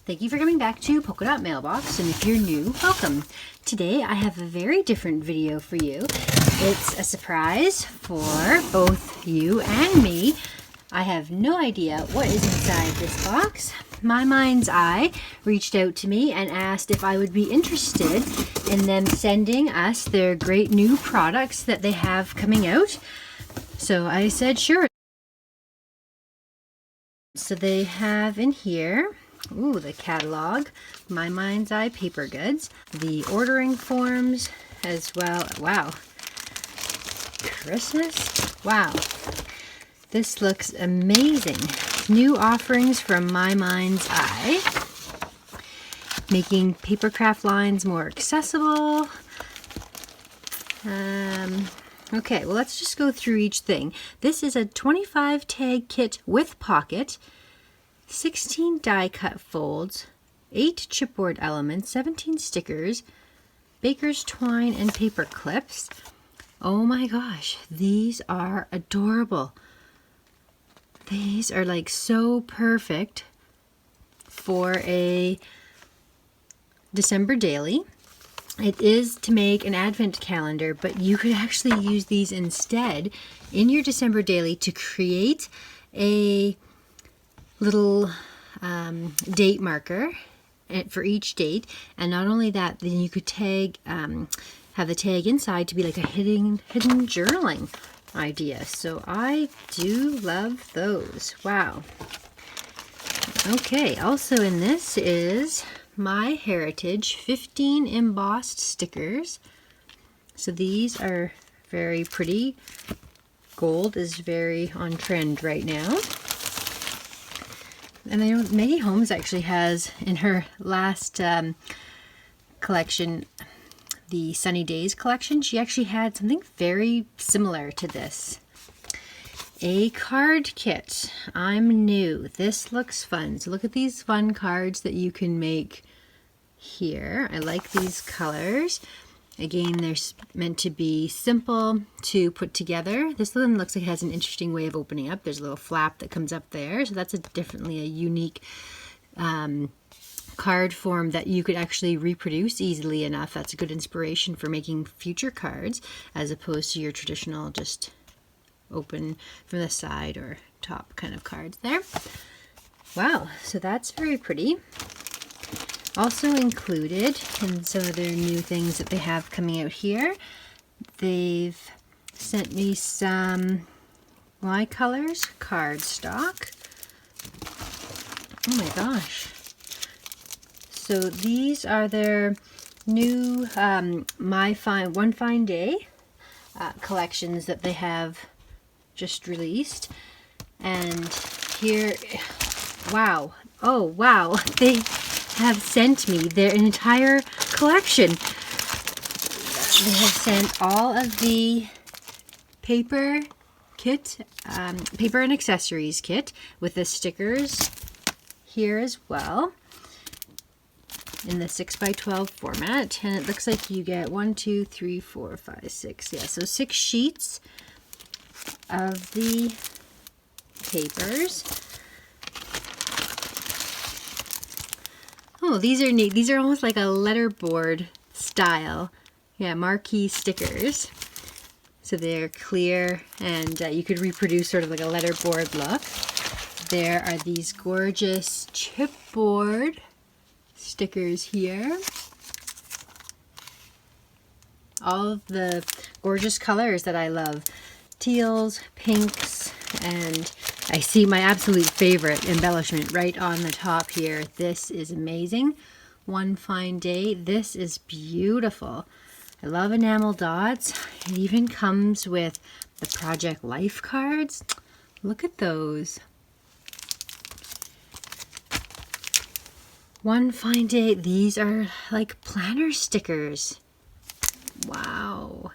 Thank you for coming back to Polka Dot Mailbox, and if you're new, welcome. Today I have a very different video for you. It's a surprise for both you and me. I have no idea what is inside this box. My Mind's Eye reached out to me and asked if I would be interested in them sending us their great new products that they have coming out. So I said sure. So they have in here, ooh, the catalog, My Mind's Eye paper goods, the ordering forms as well. Wow. Christmas? Wow. This looks amazing. New offerings from My Mind's Eye. Making paper craft lines more accessible. Okay, well, let's just go through each thing. This is a 25 tag kit with pocket. 16 die cut folds, 8 chipboard elements, 17 stickers, baker's twine, and paper clips. Oh my gosh, these are adorable. These are like so perfect for a December daily. It is to make an advent calendar, but you could actually use these instead in your December daily to create a little date marker for each date. And not only that, then you could tag, have the tag inside to be like a hidden journaling idea. So I do love those. Wow. Okay, also in this is My Heritage 15 embossed stickers. So these are very pretty. Gold is very on trend right now. And I know Maggie Holmes actually has, in her last collection, the Sunny Days collection, she actually had something very similar to this. A card kit. I'm new. This looks fun. So look at these fun cards that you can make here. I like these colors. Again, they're meant to be simple to put together. This one looks like it has an interesting way of opening up. There's a little flap that comes up there. So that's definitely a unique card form that you could actually reproduce easily enough. That's a good inspiration for making future cards as opposed to your traditional just open from the side or top kind of cards there. Wow, so that's very pretty. Also included in some of their new things that they have coming out here, they've sent me some Y Colors cardstock. Oh my gosh. So these are their new One Fine Day collections that they have just released. And here, wow. Oh wow, they have sent me their entire collection. They have sent all of the paper kit, paper and accessories kit with the stickers here as well in the 6x12 format. And it looks like you get 1, 2, 3, 4, 5, 6. Yeah, so 6 sheets of the papers. Oh, these are neat. These are almost like a letterboard style. Yeah, marquee stickers. So they're clear and you could reproduce sort of like a letterboard look. There are these gorgeous chipboard stickers here. All of the gorgeous colors that I love. Teals, pinks, and I see my absolute favorite embellishment right on the top here. This is amazing. One Fine Day. This is beautiful. I love enamel dots. It even comes with the Project Life cards. Look at those. One Fine Day. These are like planner stickers. Wow.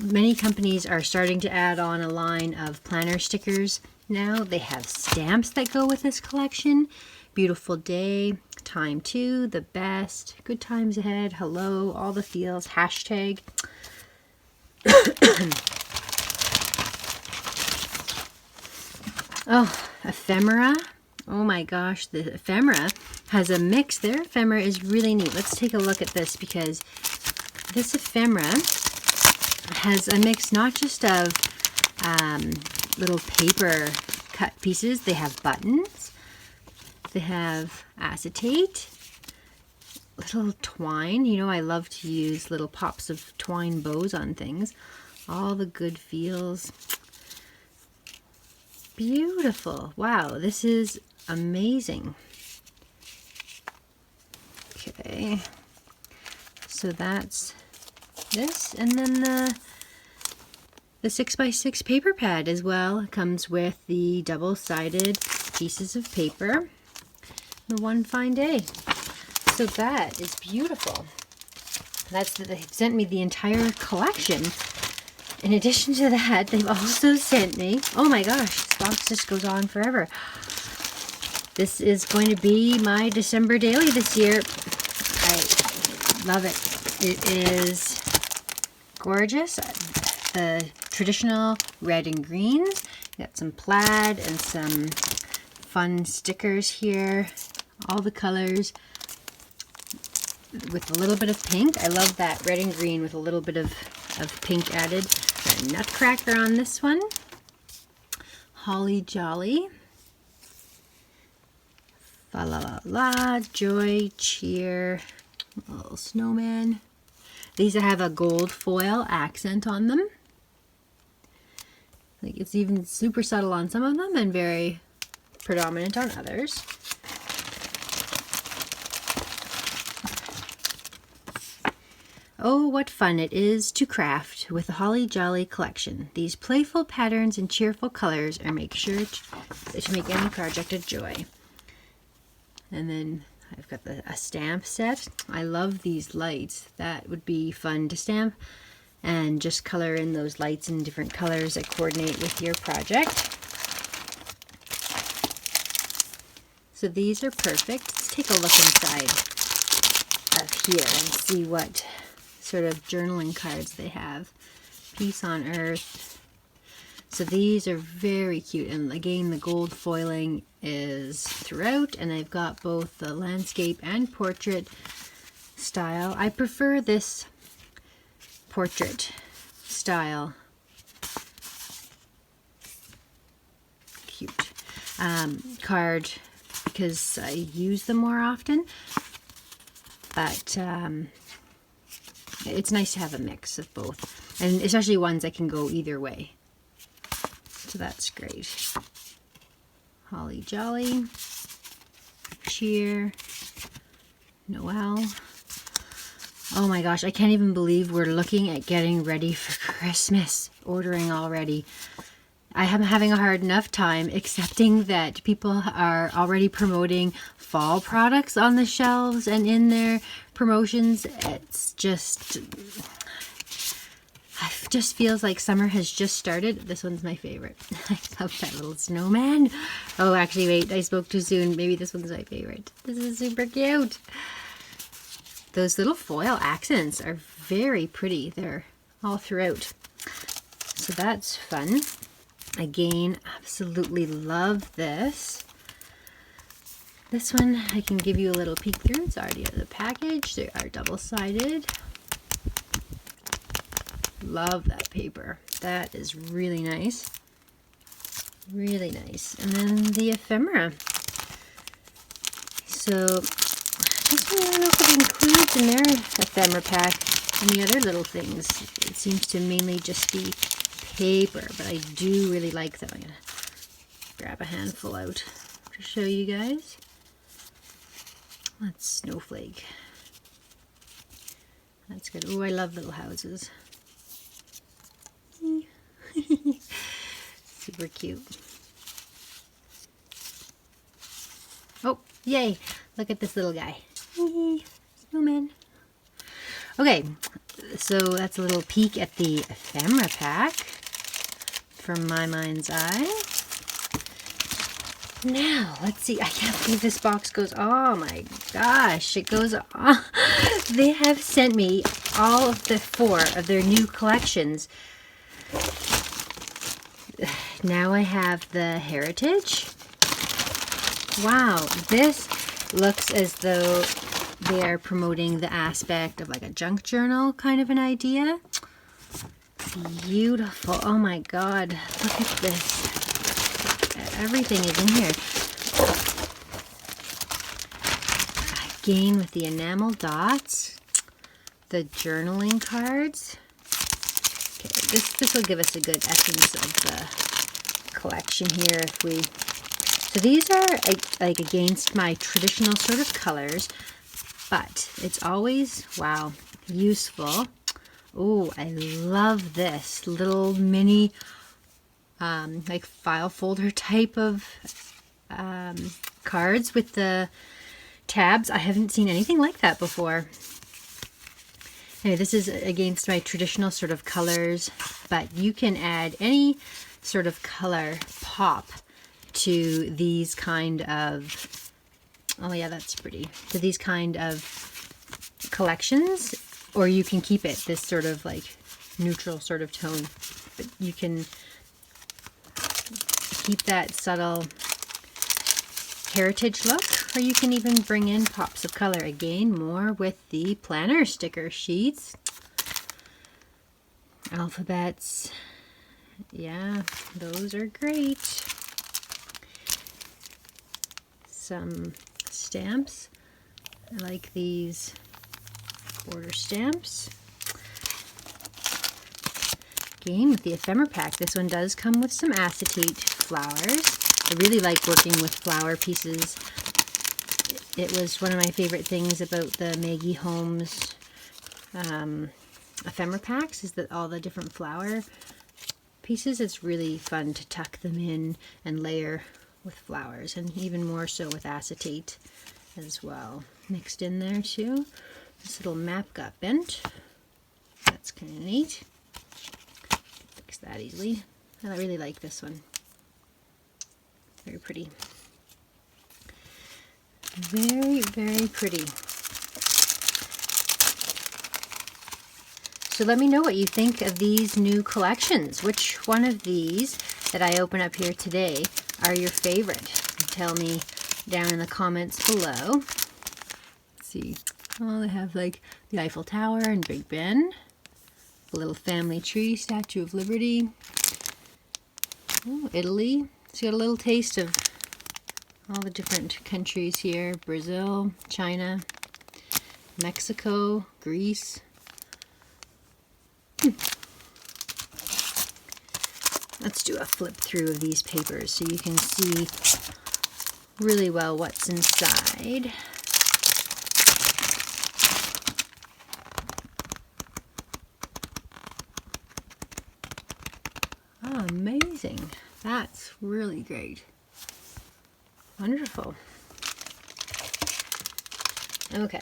Many companies are starting to add on a line of planner stickers now. They have stamps that go with this collection. Beautiful day, time to, the best, good times ahead, hello, all the feels, hashtag. Oh, ephemera. Oh my gosh, the ephemera has a mix. Their ephemera is really neat. Let's take a look at this, because this ephemera has a mix not just of little paper cut pieces. They have buttons. They have acetate. Little twine. You know, I love to use little pops of twine bows on things. All the good feels. Beautiful. Wow, this is amazing. Okay, so that's this, and then the 6x6 paper pad as well comes with the double-sided pieces of paper. The One Fine Day. So that is beautiful. They sent me the entire collection. In addition to that, they've also sent me, oh my gosh, this box just goes on forever. This is going to be my December daily this year. I love it. It is gorgeous. The traditional red and greens. Got some plaid and some fun stickers here. All the colors with a little bit of pink. I love that red and green with a little bit of pink added. A nutcracker on this one. Holly Jolly. Fa la la la, joy, cheer, a little snowman. These have a gold foil accent on them. Like, it's even super subtle on some of them and very predominant on others. Oh, what fun it is to craft with the Holly Jolly collection. These playful patterns and cheerful colors are make sure to make any project a joy. And then I've got a stamp set. I love these lights. That would be fun to stamp and just color in those lights in different colors that coordinate with your project. So these are perfect. Let's take a look inside of here and see what sort of journaling cards they have. Peace on Earth. So these are very cute, and again the gold foiling is throughout, and they've got both the landscape and portrait style. I prefer this portrait style. Cute card because I use them more often, but it's nice to have a mix of both, and especially ones that can go either way. So that's great. Holly Jolly, Cheer, Noel. Oh my gosh, I can't even believe we're looking at getting ready for Christmas. Ordering already. I am having a hard enough time accepting that people are already promoting fall products on the shelves and in their promotions. It's just... it just feels like summer has just started. This one's my favorite. I love that little snowman. Oh, actually, wait, I spoke too soon. Maybe this one's my favorite. This is super cute. Those little foil accents are very pretty. They're all throughout. So that's fun. Again, absolutely love this. This one, I can give you a little peek through. It's already out of the package. They are double-sided. Love that paper. That is really nice. Really nice. And then the ephemera. So this one, I don't know if it includes in their ephemera pack any other little things. It seems to mainly just be paper, but I do really like them. I'm going to grab a handful out to show you guys. That's Snowflake. That's good. Oh, I love little houses. Super cute. Oh, yay. Look at this little guy. Snowman. Okay, so that's a little peek at the ephemera pack from my mind's eye. Now, let's see. I can't believe this box goes, oh my gosh, it goes on. They have sent me all of the 4 of their new collections. Now I have the Heritage. Wow, this looks as though they are promoting the aspect of like a junk journal kind of an idea. Beautiful. Oh my God, look at this. Everything is in here. Again with the enamel dots, the journaling cards. Okay, this will give us a good essence of the collection here if we... So these are like against my traditional sort of colors, but it's always, wow, useful. Oh, I love this little mini like file folder type of cards with the tabs. I haven't seen anything like that before. Anyway, this is against my traditional sort of colors, but you can add any sort of color pop to these kind of, oh yeah, that's pretty, to these kind of collections, or you can keep it this sort of like neutral sort of tone, but you can keep that subtle heritage look, or you can even bring in pops of color. Again, more with the planner sticker sheets. Alphabets, yeah, those are great. Some stamps. I like these border stamps. Again, with the ephemera pack, this one does come with some acetate flowers. I really like working with flower pieces. It was one of my favorite things about the Maggie Holmes ephemera packs, is that all the different flower pieces, it's really fun to tuck them in and layer with flowers, and even more so with acetate as well mixed in there too. This little map got bent. That's kind of neat. Fix that easily. I really like this one. Very pretty. Very, very pretty. So let me know what you think of these new collections. Which one of these that I open up here today are your favorite? Tell me down in the comments below. Let's see. Oh, they have like the Eiffel Tower and Big Ben. A little family tree, Statue of Liberty. Oh, Italy. So you got a little taste of all the different countries here. Brazil, China, Mexico, Greece. Let's do a flip through of these papers so you can see really well what's inside. Oh, amazing. That's really great. Wonderful. Okay.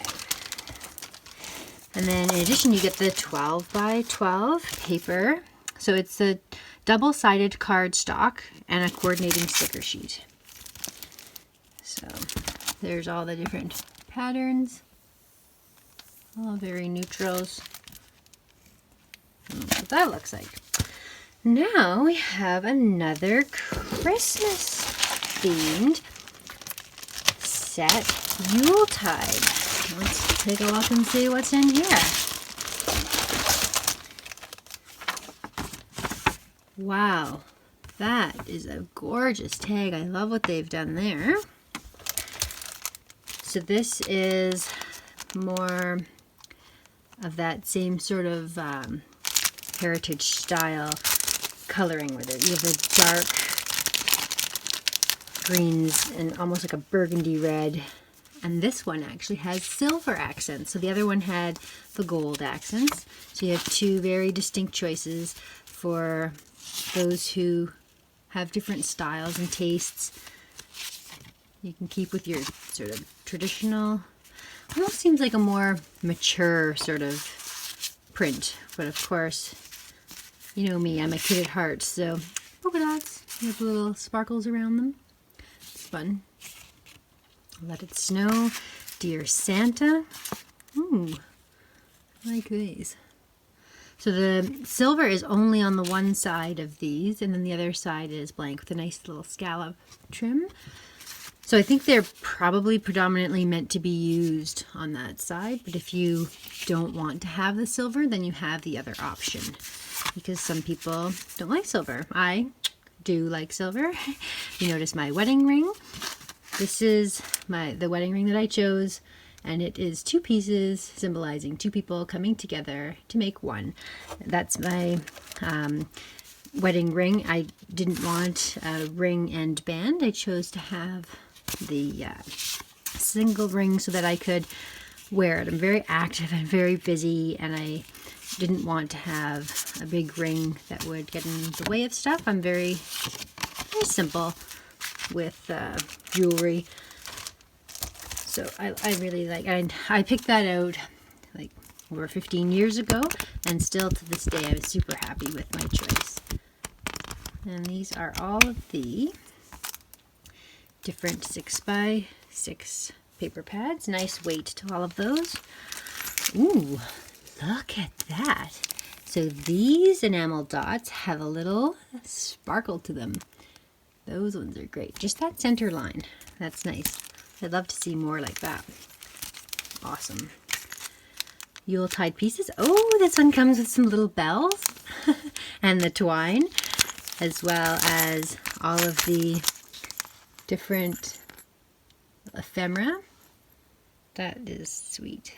And then in addition, you get the 12 by 12 paper. So it's a double-sided cardstock and a coordinating sticker sheet. So there's all the different patterns. All very neutrals. That's what that looks like. Now we have another Christmas themed set, Yuletide. Let's take a look and see what's in here. Wow, that is a gorgeous tag. I love what they've done there. So this is more of that same sort of heritage style coloring with it. You have the dark greens and almost like a burgundy red. And this one actually has silver accents. So the other one had the gold accents. So you have two very distinct choices for those who have different styles and tastes. You can keep with your sort of traditional, almost seems like a more mature sort of print. But of course, you know me, I'm a kid at heart, so polka dots with little sparkles around them. It's fun. Let It Snow, Dear Santa. Ooh, I like these. So the silver is only on the one side of these, and then the other side is blank with a nice little scallop trim. So I think they're probably predominantly meant to be used on that side, but if you don't want to have the silver, then you have the other option, because some people don't like silver. I do like silver. You notice my wedding ring. This is the wedding ring that I chose, and it is 2 pieces symbolizing 2 people coming together to make one. That's my wedding ring. I didn't want a ring and band. I chose to have the single ring so that I could wear it. I'm very active and very busy, and I didn't want to have a big ring that would get in the way of stuff. I'm very, very simple with jewelry. So I really like, I picked that out like over 15 years ago, and still to this day I'm super happy with my choice. And these are all of the different 6x6 paper pads. Nice weight to all of those. Ooh, look at that. So these enamel dots have a little sparkle to them. Those ones are great. Just that center line. That's nice. I'd love to see more like that. Awesome. Yuletide pieces. Oh, this one comes with some little bells and the twine, as well as all of the different ephemera. That is sweet.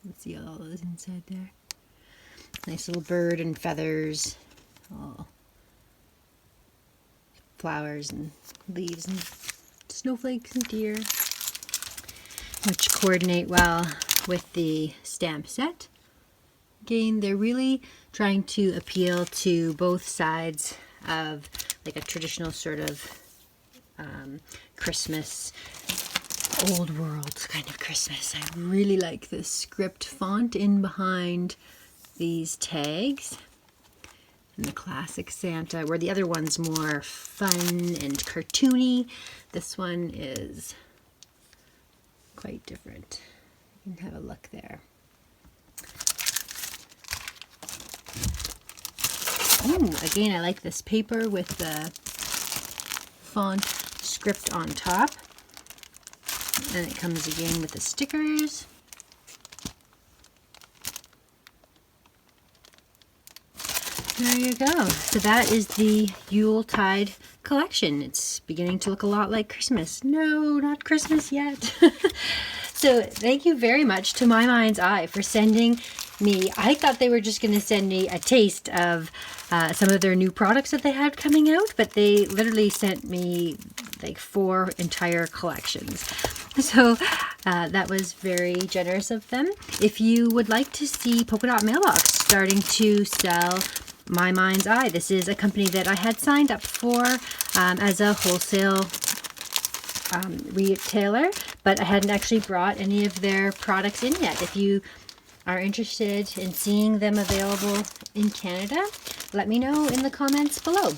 Let's see all those inside there. Nice little bird and feathers. Oh, flowers and leaves and snowflakes and deer, which coordinate well with the stamp set. Again, they're really trying to appeal to both sides of like a traditional sort of Christmas, old world kind of Christmas. I really like the script font in behind these tags, and the classic Santa, where the other one's more fun and cartoony. This one is quite different. You can have a look there. Ooh, again, I like this paper with the font script on top. And it comes again with the stickers. There you go. So that is the Yuletide collection. It's beginning to look a lot like Christmas. No, not Christmas yet. So thank you very much to My Mind's Eye for sending me. I thought they were just going to send me a taste of some of their new products that they had coming out, but they literally sent me like 4 entire collections. So that was very generous of them. If you would like to see Polka Dot Mailbox starting to sell My Mind's Eye, this is a company that I had signed up for as a wholesale retailer, but I hadn't actually brought any of their products in yet. If you are interested in seeing them available in Canada, let me know in the comments below.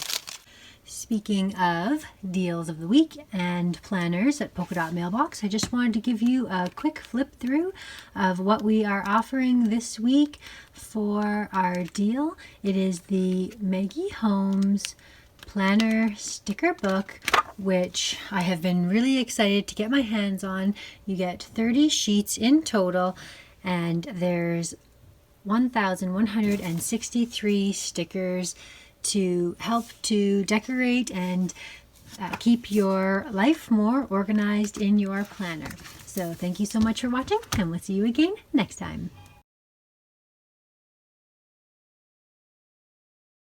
Speaking of deals of the week and planners at Polka Dot Mailbox, I just wanted to give you a quick flip through of what we are offering this week for our deal. It is the Maggie Holmes planner sticker book, which I have been really excited to get my hands on. You get 30 sheets in total, and there's 1,163 stickers to help to decorate and keep your life more organized in your planner. So thank you so much for watching, and we'll see you again next time.